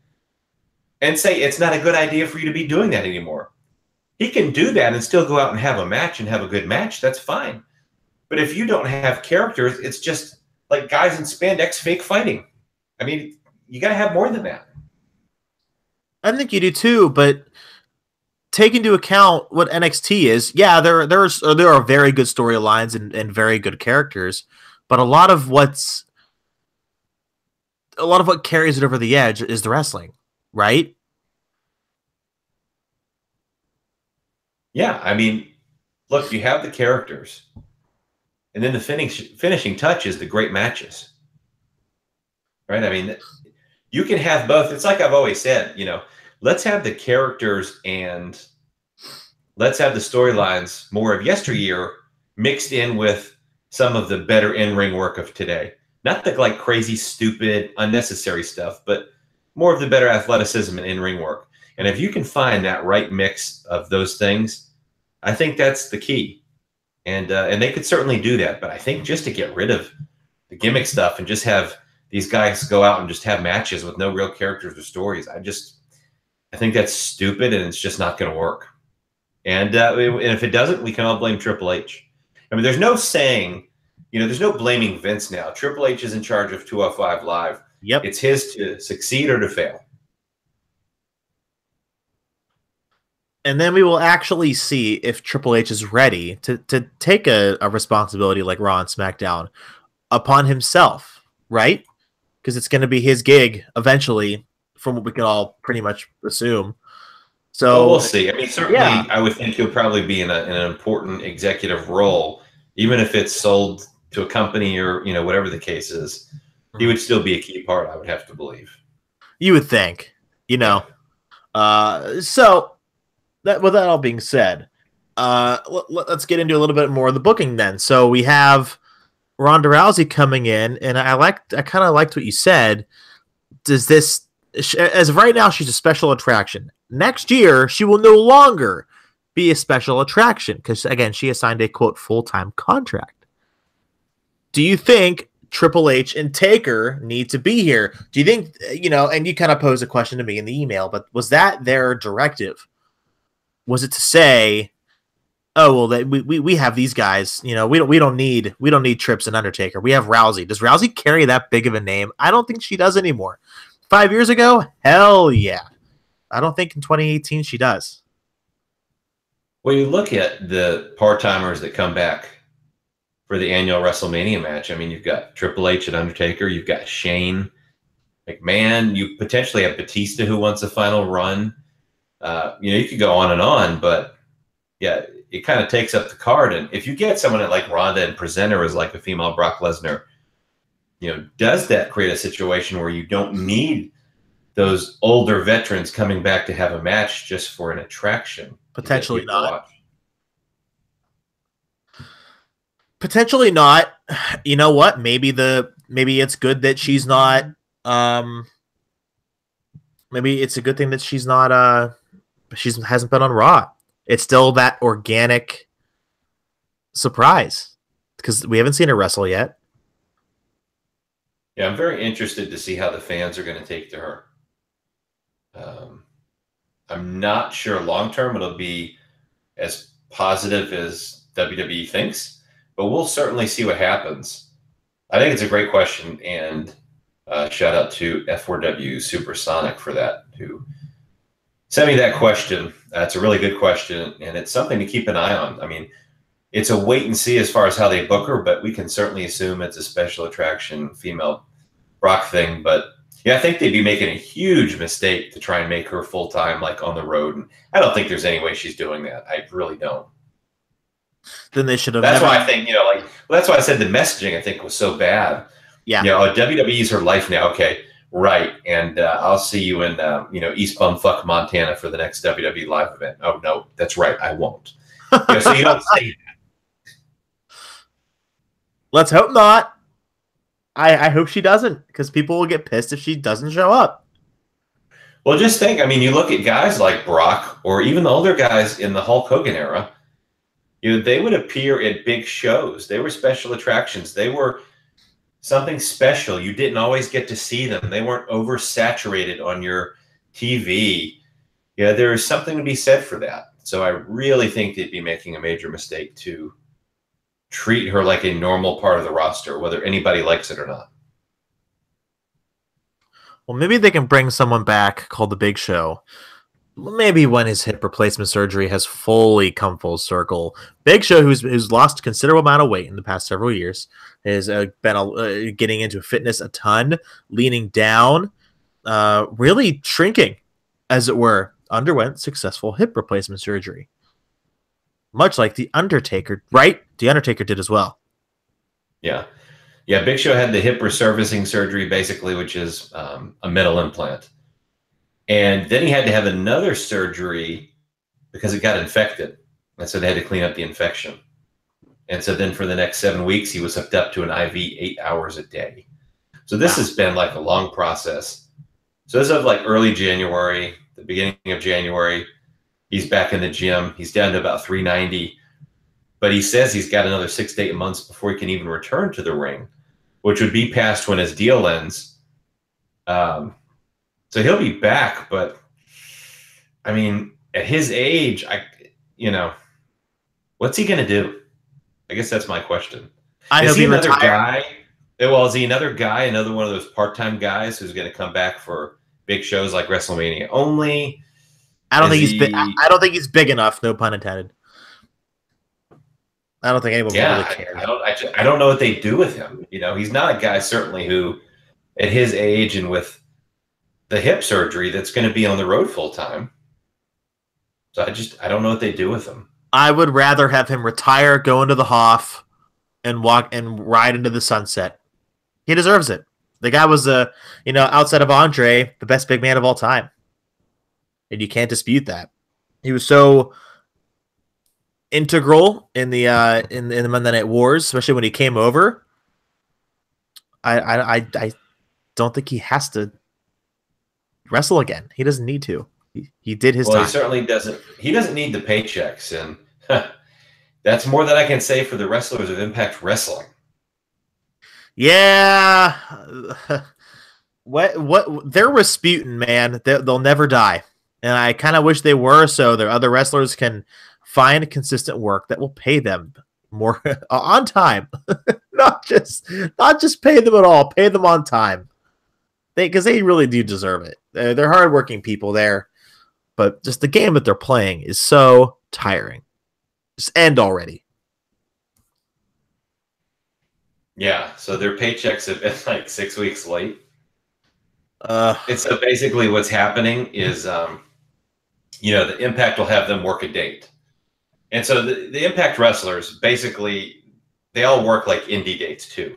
and say it's not a good idea for you to be doing that anymore? He can do that and still go out and have a match and have a good match. That's fine. But if you don't have characters, it's just like guys in spandex fake fighting. I mean, you got to have more than that. I think you do too, but take into account what NXT is. Yeah, there are very good storylines and very good characters, but a lot of what carries it over the edge is the wrestling, right? Yeah, I mean, look, you have the characters, and then the finishing touch is the great matches, right? I mean, you can have both. It's like I've always said, let's have the characters and let's have the storylines more of yesteryear mixed in with some of the better in-ring work of today. Not the like crazy, stupid, unnecessary stuff, but more of the better athleticism and in-ring work. And if you can find that right mix of those things, I think that's the key. And they could certainly do that. But I think just to get rid of the gimmick stuff and just have these guys go out and just have matches with no real characters or stories, I think that's stupid, and it's just not going to work. And if it doesn't, we can all blame Triple H. I mean, there's no saying, there's no blaming Vince now. Triple H is in charge of 205 Live. Yep. It's his to succeed or to fail. And then we will actually see if Triple H is ready to take a responsibility like Raw and SmackDown upon himself, right? Because it's going to be his gig eventually, from what we can all pretty much assume. So we'll see. I mean, certainly, yeah. I would think he'll probably be in an important executive role, even if it's sold to a company or whatever the case is. He would still be a key part, I would have to believe. You would think, So with that all being said, let's get into a little bit more of the booking then. So we have Ronda Rousey coming in, and I kind of liked what you said. Does this, as of right now, she's a special attraction. Next year, she will no longer be a special attraction because, again, she has signed a, quote, full-time contract. Do you think Triple H and Taker need to be here? Do you think, and you kind of posed a question to me in the email, but was that their directive? Was it to say, oh, well, we have these guys, we don't need Trips and Undertaker. We have Rousey. Does Rousey carry that big of a name? I don't think she does anymore. 5 years ago, hell yeah. I don't think in 2018 she does. Well, you look at the part-timers that come back for the annual WrestleMania match. I mean, you've got Triple H and Undertaker. You've got Shane McMahon. You potentially have Batista who wants a final run. You could go on and on, but yeah, it kind of takes up the card. And if you get someone like Ronda and present her as like a female Brock Lesnar, does that create a situation where you don't need those older veterans coming back to have a match just for an attraction? Potentially not. Potentially not. You know what? Maybe it's good that she's not. Maybe it's a good thing that she's not. She hasn't been on Raw. It's still that organic surprise because we haven't seen her wrestle yet. Yeah, I'm very interested to see how the fans are going to take to her. I'm not sure long term it'll be as positive as WWE thinks, but we'll certainly see what happens. I think it's a great question, and shout out to F4W Supersonic for that, who sent me that question. It's a really good question, and it's something to keep an eye on. I mean, it's a wait and see as far as how they book her, but we can certainly assume it's a special attraction female Brock thing. But yeah, I think they'd be making a huge mistake to try and make her full-time, like on the road. And I don't think there's any way she's doing that. I really don't. Then they should have. That's why I think, that's why I said the messaging, I think, was so bad. Yeah. WWE's her life now. Okay. Right. And I'll see you in, East Bumfuck, Montana for the next WWE live event. Oh, no, that's right. I won't. So you don't say that. Let's hope not. I hope she doesn't, because people will get pissed if she doesn't show up. Well, just think. I mean, you look at guys like Brock or even the older guys in the Hulk Hogan era, they would appear at big shows. They were special attractions. They were something special. You didn't always get to see them. They weren't oversaturated on your TV. Yeah, there is something to be said for that. So I really think they'd be making a major mistake to treat her like a normal part of the roster, whether anybody likes it or not. Well, maybe they can bring someone back called the Big Show. Maybe when his hip replacement surgery has fully come full circle. Big Show, who's lost a considerable amount of weight in the past several years, has been getting into fitness a ton, leaning down, really shrinking, as it were, underwent successful hip replacement surgery. Much like The Undertaker, right? The Undertaker did as well. Yeah. Yeah, Big Show had the hip resurfacing surgery, basically, which is a metal implant. And then he had to have another surgery because it got infected. And so they had to clean up the infection. And so then for the next 7 weeks, he was hooked up to an IV 8 hours a day. So this has been like a long process. So as of like early January, the beginning of January, he's back in the gym. He's down to about 390. But he says he's got another 6 to 8 months before he can even return to the ring, which would be past when his deal ends. So he'll be back, but I mean, at his age, what's he going to do? I guess that's my question. Is he another guy? Well, is he another guy, another one of those part-time guys who's going to come back for big shows like WrestleMania only? I don't think he's big enough. No pun intended. I don't think anyone really cares. I don't know what they do with him. He's not a guy certainly who, at his age and with the hip surgery, that's going to be on the road full time. So I don't know what they do with him. I would rather have him retire, go into the Hoff, and walk and ride into the sunset. He deserves it. The guy was outside of Andre, the best big man of all time. And you can't dispute that. He was so integral in the Monday Night Wars, especially when he came over. I don't think he has to wrestle again. He doesn't need to. He did his time. He certainly doesn't. He doesn't need the paychecks, and that's more than I can say for the wrestlers of Impact Wrestling. Yeah, what they're Rasputin, man. They'll never die, and I kind of wish they were, so their other wrestlers can find consistent work that will pay them more on time, not just pay them at all. Pay them on time, because they really do deserve it. They're hardworking people there, but just the game that they're playing is so tiring. Just end already. Yeah, so their paychecks have been like 6 weeks late. Uh, And so basically what's happening is, the Impact will have them work a date. And so the Impact wrestlers, basically, they all work like indie dates too.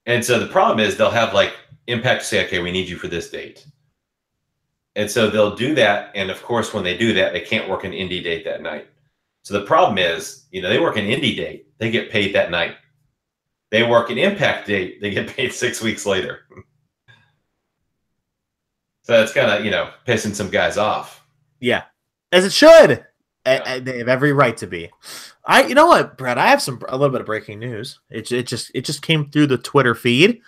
And so the problem is they'll have like Impact say, okay, we need you for this date. And so they'll do that. And of course, when they do that, they can't work an indie date that night. So the problem is, they work an indie date, they get paid that night. They work an Impact date, they get paid 6 weeks later. So that's kind of, pissing some guys off. Yeah, as it should. Yeah. They have every right to be. You know what, Brett? I have a little bit of breaking news. It just came through the Twitter feed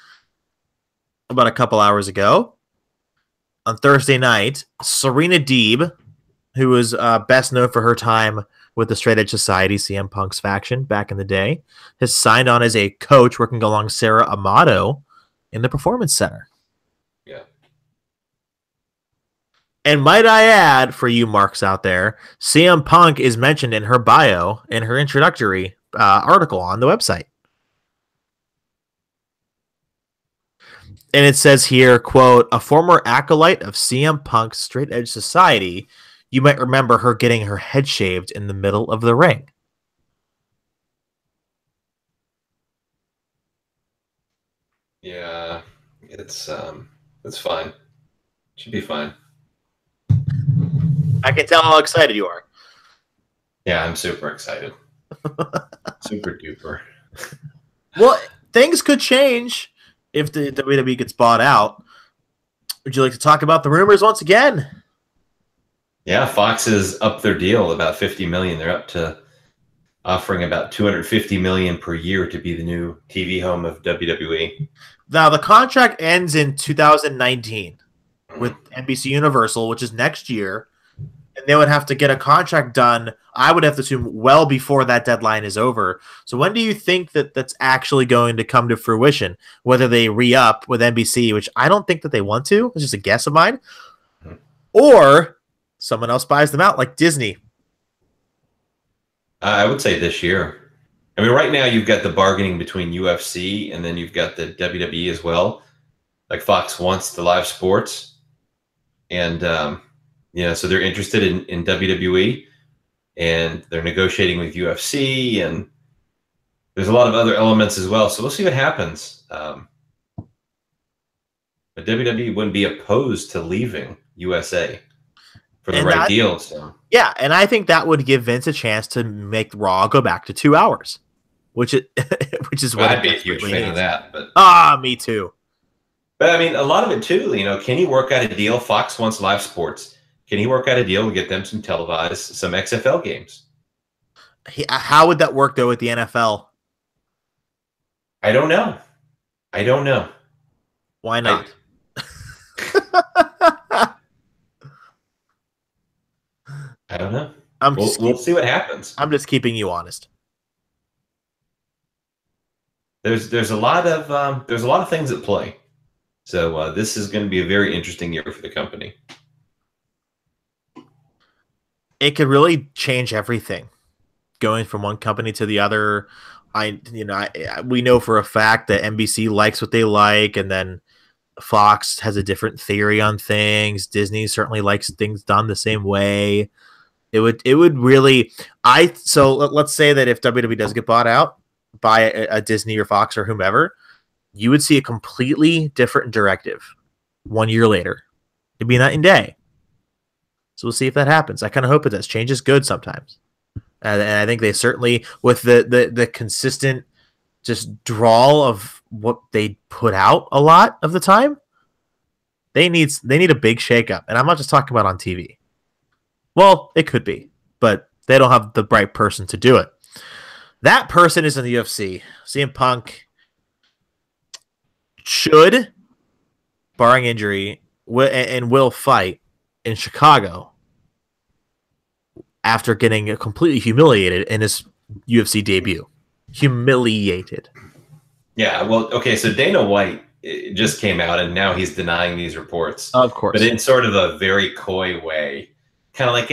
about a couple hours ago. On Thursday night, Serena Deeb, who was best known for her time with the Straight Edge Society, CM Punk's faction back in the day, has signed on as a coach working along Sarah Amato in the Performance Center. Yeah. And might I add, for you marks out there, CM Punk is mentioned in her bio, in her introductory article on the website. And it says here, quote, a former acolyte of CM Punk's Straight Edge Society, you might remember her getting her head shaved in the middle of the ring. Yeah, it's fine. Should be fine. I can tell how excited you are. Yeah, I'm super excited. Super duper. Well, things could change if the WWE gets bought out. Would you like to talk about the rumors once again? Yeah, Fox has upped their deal about $50 million. They're up to offering about $250 million per year to be the new TV home of WWE. Now, the contract ends in 2019 with NBC Universal, which is next year. And they would have to get a contract done, I would have to assume, well before that deadline is over. So when do you think that that's actually going to come to fruition? Whether they re-up with NBC, which I don't think that they want to. It's just a guess of mine. Or someone else buys them out, like Disney. I would say this year. I mean, right now you've got the bargaining between UFC and then you've got the WWE as well. Like Fox wants the live sports. And, so they're interested in WWE and they're negotiating with UFC and there's a lot of other elements as well. So we'll see what happens. But WWE wouldn't be opposed to leaving USA for the right deal. So. Yeah, and I think that would give Vince a chance to make Raw go back to 2 hours, which is what I'd be a huge fan of that. But me too. But I mean, a lot of it too. Can he work out a deal? Fox wants live sports. Can he work out a deal to get them some XFL games? How would that work though with the NFL? I don't know. Why not? I don't know. We'll see what happens. I'm just keeping you honest. There's a lot of things at play. So this is going to be a very interesting year for the company. It could really change everything, going from one company to the other. We know for a fact that NBC likes what they like, and then Fox has a different theory on things. Disney certainly likes things done the same way. It would really. So let's say that if WWE does get bought out by a Disney or Fox or whomever, you would see a completely different directive 1 year later. It'd be night and day. So we'll see if that happens. I kind of hope it does. Change is good sometimes. And I think they certainly, with the consistent just drawl of what they put out a lot of the time, they need a big shakeup. And I'm not just talking about on TV. Well, it could be, but they don't have the right person to do it. That person is in the UFC. CM Punk should, barring injury, will fight in Chicago after getting completely humiliated in his UFC debut. Humiliated. Yeah, well, okay, so Dana White just came out and now he's denying these reports. Of course. But in sort of a very coy way kind of like,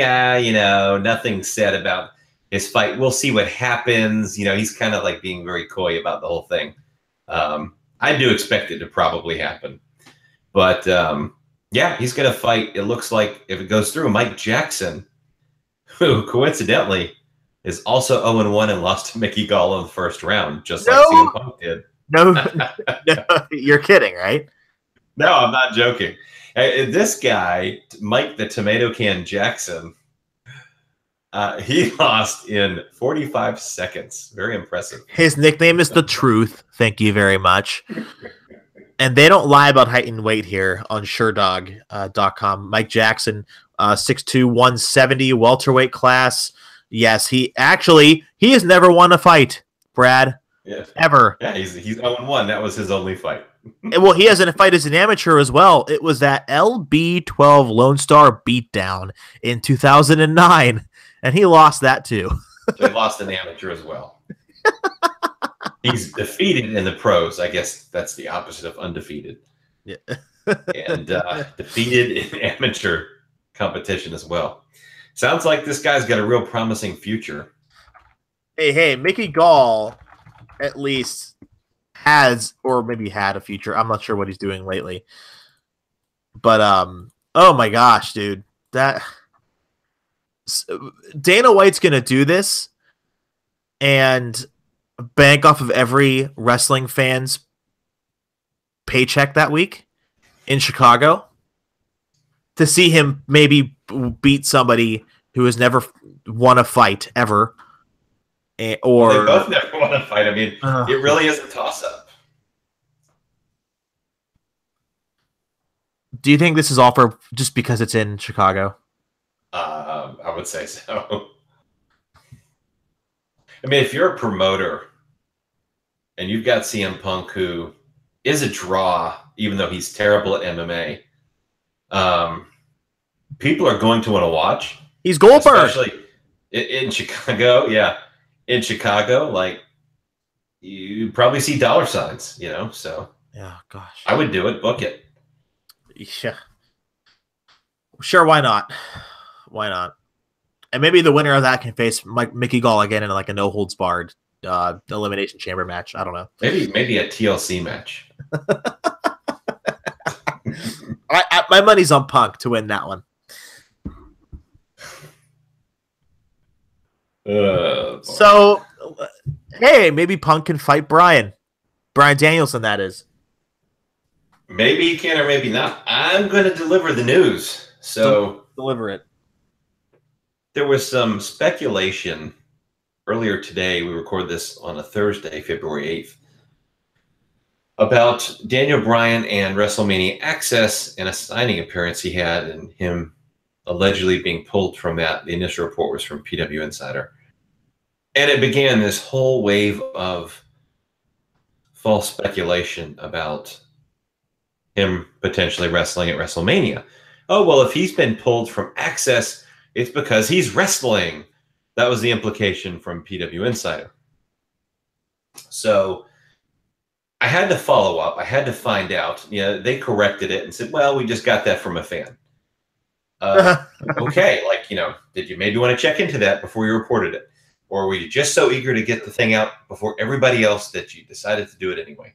nothing said about his fight. We'll see what happens. He's kind of like being very coy about the whole thing. I do expect it to probably happen. But, yeah, he's going to fight. It looks like, if it goes through, Mike Jackson, who coincidentally is also 0-1 and lost to Mickey Gall in the first round, just like CM Punk did. No, you're kidding, right? No, I'm not joking. This guy, Mike the Tomato Can Jackson, he lost in 45 seconds. Very impressive. His nickname is The Truth. Thank you very much. And they don't lie about height and weight here on SureDog.com. Mike Jackson, 6'2", 170, welterweight class. Yes, he has never won a fight, Brad. Yeah. Ever. Yeah, he's 0-1. That was his only fight. Well, he hasn't fight as an amateur as well. It was that LB12 Lone Star beatdown in 2009, and he lost that too. So he lost an amateur as well. He's defeated in the pros. I guess that's the opposite of undefeated. Yeah. And defeated in amateur competition as well. Sounds like this guy's got a real promising future. Hey, Mickey Gall at least has, or maybe had, a future. I'm not sure what he's doing lately. But oh my gosh, dude. Dana White's going to do this and bank off of every wrestling fan's paycheck that week in Chicago to see him maybe beat somebody who has never won a fight ever. Or they both never won a fight. I mean, it really is a toss-up. Do you think this is all for just because it's in Chicago? I would say so. I mean, if you're a promoter and you've got CM Punk, who is a draw, even though he's terrible at MMA, people are going to want to watch. He's Goldberg. Especially in Chicago, yeah. In Chicago, like, you probably see dollar signs, so. Yeah, gosh. I would do it. Book it. Yeah. Sure, why not? Why not? And maybe the winner of that can face Mickey Gall again in like a no-holds-barred elimination chamber match. I don't know. Maybe a TLC match. My money's on Punk to win that one. So, hey, maybe Punk can fight Brian Danielson, that is. Maybe he can or maybe not. I'm going to deliver the news. So deliver it. There was some speculation earlier today. We recorded this on a Thursday, February 8th, about Daniel Bryan and WrestleMania Access and a signing appearance he had, and him allegedly being pulled from that. The initial report was from PW Insider. And it began this whole wave of false speculation about him potentially wrestling at WrestleMania. Oh, well, if he's been pulled from Access, it's because he's wrestling. That was the implication from PW Insider. So I had to follow up. I had to find out. They corrected it and said, well, we just got that from a fan. Okay, did you maybe want to check into that before you reported it? Or were you just so eager to get the thing out before everybody else that you decided to do it anyway?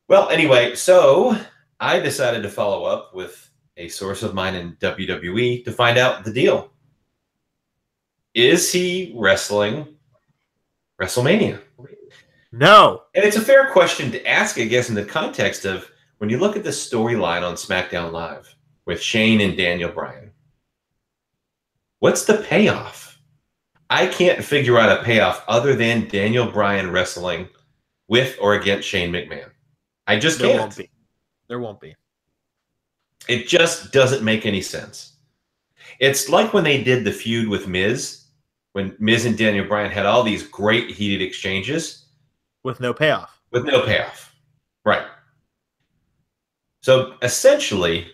Well, anyway, so I decided to follow up with a source of mine in WWE to find out the deal. Is he wrestling WrestleMania? No. And it's a fair question to ask, I guess, in the context of when you look at the storyline on SmackDown Live with Shane and Daniel Bryan. What's the payoff? I can't figure out a payoff other than Daniel Bryan wrestling with or against Shane McMahon. I just can't. There won't be. It just doesn't make any sense. It's like when they did the feud with Miz, when Miz and Daniel Bryan had all these great heated exchanges. With no payoff. With no payoff. Right. So essentially,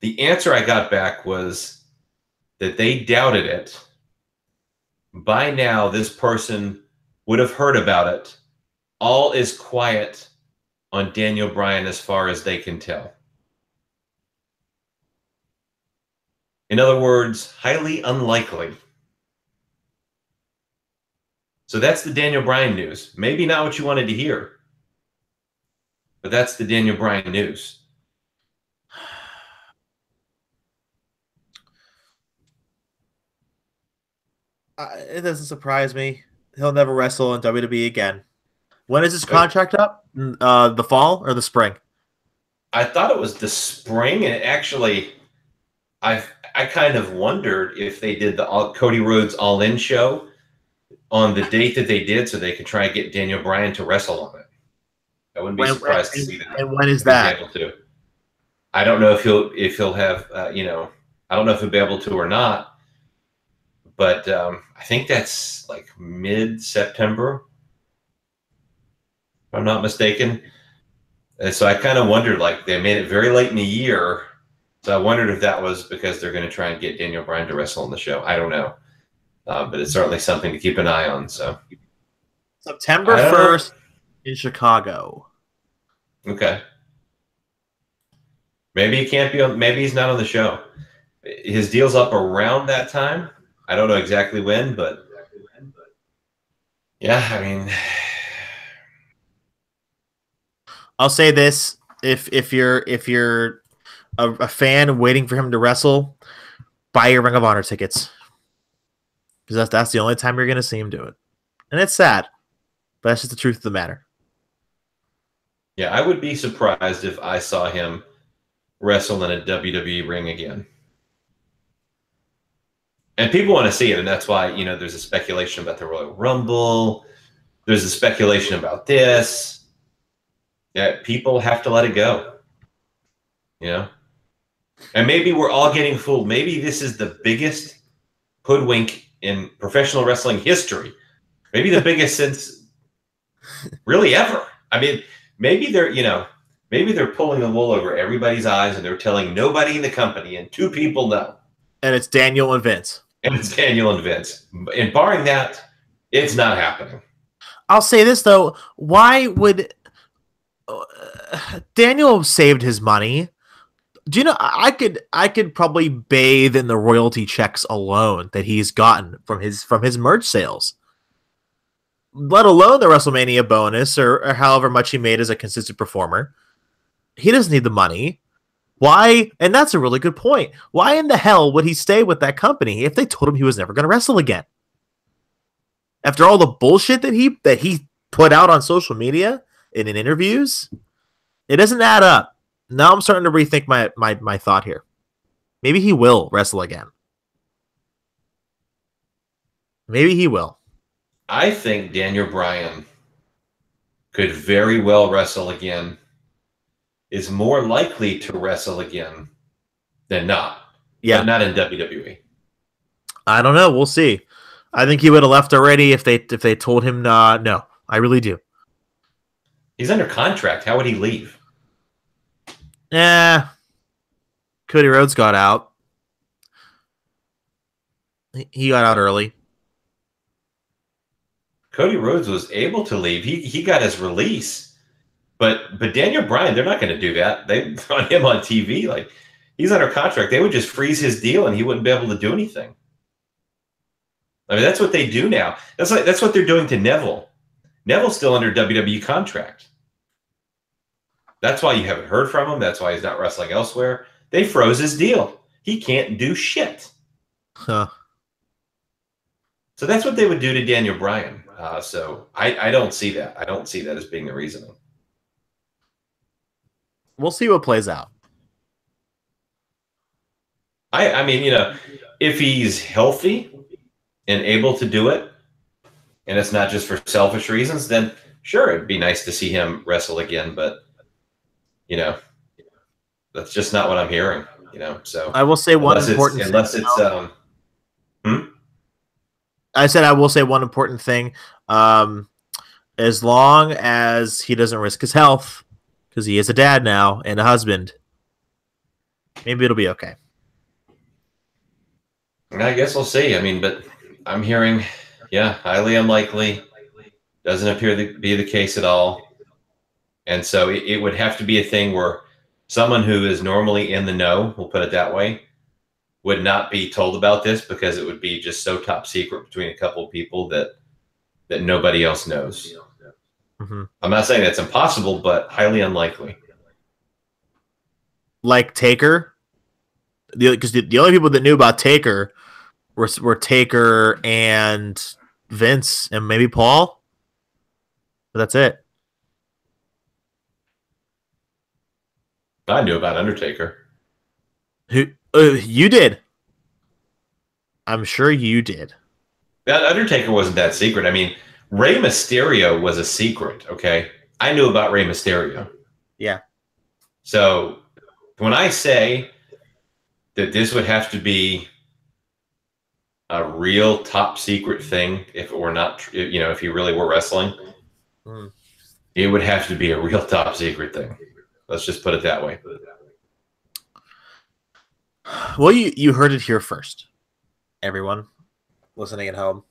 the answer I got back was that they doubted it. By now, this person would have heard about it. All is quiet on Daniel Bryan as far as they can tell. In other words, highly unlikely. So that's the Daniel Bryan news. Maybe not what you wanted to hear, but that's the Daniel Bryan news. It doesn't surprise me. He'll never wrestle in WWE again. When is his contract up? The fall or the spring? I thought it was the spring, and actually, I kind of wondered if they did the Cody Rhodes All In show on the date that they did, so they could try and get Daniel Bryan to wrestle on it. I wouldn't be surprised to see that. And when is that? Able to. I don't know if he'll have I don't know if he'll be able to or not. But I think that's like mid-September, if I'm not mistaken. And so I kind of wondered, like, they made it very late in the year. So I wondered if that was because they're going to try and get Daniel Bryan to wrestle on the show. I don't know. But it's certainly something to keep an eye on. So September 1st in Chicago. Okay. Maybe he can't be on, maybe he's not on the show. His deal's up around that time. I don't know exactly when, but yeah, I mean, I'll say this: if you're a fan waiting for him to wrestle, buy your Ring of Honor tickets, because that's the only time you're going to see him do it, and it's sad, but that's just the truth of the matter. Yeah, I would be surprised if I saw him wrestle in a WWE ring again. And people want to see it, and that's why, there's a speculation about the Royal Rumble. There's a speculation about this. Yeah, people have to let it go. And maybe we're all getting fooled. Maybe this is the biggest hoodwink in professional wrestling history. Maybe the biggest since really ever. I mean, maybe they're pulling the wool over everybody's eyes, and they're telling nobody in the company, and two people know. And it's Daniel and Vince. And barring that, it's not happening. I'll say this, though. Why would Daniel saved his money? Do you know, I could probably bathe in the royalty checks alone that he's gotten from his merch sales, let alone the WrestleMania bonus or however much he made as a consistent performer. He doesn't need the money. Why? And that's a really good point. Why in the hell would he stay with that company if they told him he was never going to wrestle again? After all the bullshit that he put out on social media and in interviews, it doesn't add up. Now I'm starting to rethink my thought here. Maybe he will wrestle again. Maybe he will. I think Daniel Bryan could very well wrestle again, is more likely to wrestle again than not. Yeah. But not in WWE. I don't know. We'll see. I think he would have left already if they told him no. I really do. He's under contract. How would he leave? Cody Rhodes got out. He got out early. Cody Rhodes was able to leave. He got his release. But Daniel Bryan, they're not going to do that. They run him on TV. Like, he's under contract. They would just freeze his deal, and he wouldn't be able to do anything. I mean, that's what they do now. That's what they're doing to Neville. Neville's still under WWE contract. That's why you haven't heard from him. That's why he's not wrestling elsewhere. They froze his deal. He can't do shit. Huh. So that's what they would do to Daniel Bryan. So I don't see that. I don't see that as being the reasoning. We'll see what plays out. I mean, if he's healthy and able to do it, and it's not just for selfish reasons, then sure, it'd be nice to see him wrestle again. But, that's just not what I'm hearing, So I will say one important thing. I said I will say one important thing. As long as he doesn't risk his health, because he is a dad now and a husband, maybe it'll be okay. I guess we'll see. I mean, but I'm hearing, highly unlikely. Doesn't appear to be the case at all. And so it would have to be a thing where someone who is normally in the know, we'll put it that way, would not be told about this because it would be just so top secret between a couple of people that nobody else knows. Mm-hmm. I'm not saying that's impossible, but highly unlikely. Like Taker, because the only people that knew about Taker were Taker and Vince and maybe Paul, but that's it. I knew about Undertaker. Who you did? I'm sure you did. That Undertaker wasn't that secret. I mean, Rey Mysterio was a secret. Okay, I knew about Rey Mysterio. Yeah. So when I say that this would have to be a real top secret thing, if it were not, if you really were wrestling, it would have to be a real top secret thing. Let's just put it that way. Well, you heard it here first, everyone listening at home.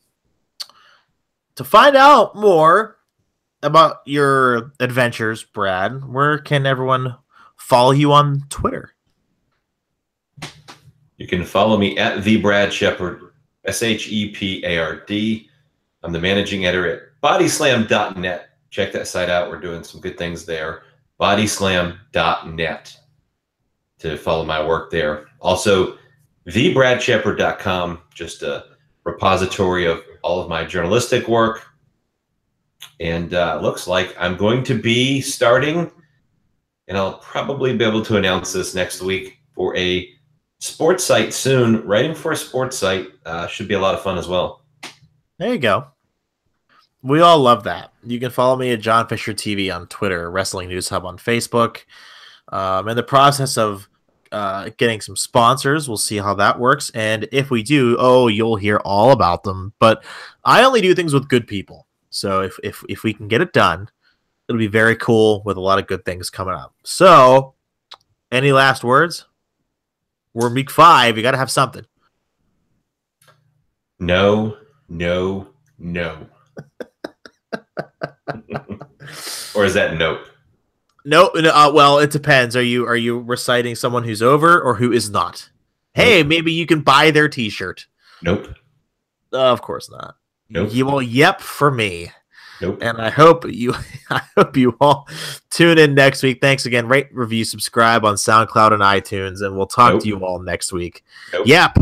To find out more about your adventures, Brad, where can everyone follow you on Twitter? You can follow me at the Brad Shepard, SHEPARD. I'm the managing editor at bodyslam.net. Check that site out. We're doing some good things there. Bodyslam.net to follow my work there. Also, thebradshepard.com, just a repository of all of my journalistic work. And looks like I'm going to be starting, and I'll probably be able to announce this next week, for a sports site soon. Writing for a sports site should be a lot of fun as well. There you go. We all love that. You can follow me at John Fisher TV on Twitter, Wrestling News Hub on Facebook. In the process of getting some sponsors, we'll see how that works. And if we do, you'll hear all about them. But I only do things with good people. So if we can get it done, it'll be very cool with a lot of good things coming up. So, any last words? We're in week 5. You got to have something. No. Or is that nope? No. Well, it depends. Are you reciting someone who's over or who is not? Nope. Hey, maybe you can buy their T-shirt. Nope. Of course not. Nope. Yep for me. Nope. And I hope you all tune in next week. Thanks again. Rate, review, subscribe on SoundCloud and iTunes, and we'll talk to you all next week. Nope. Yep.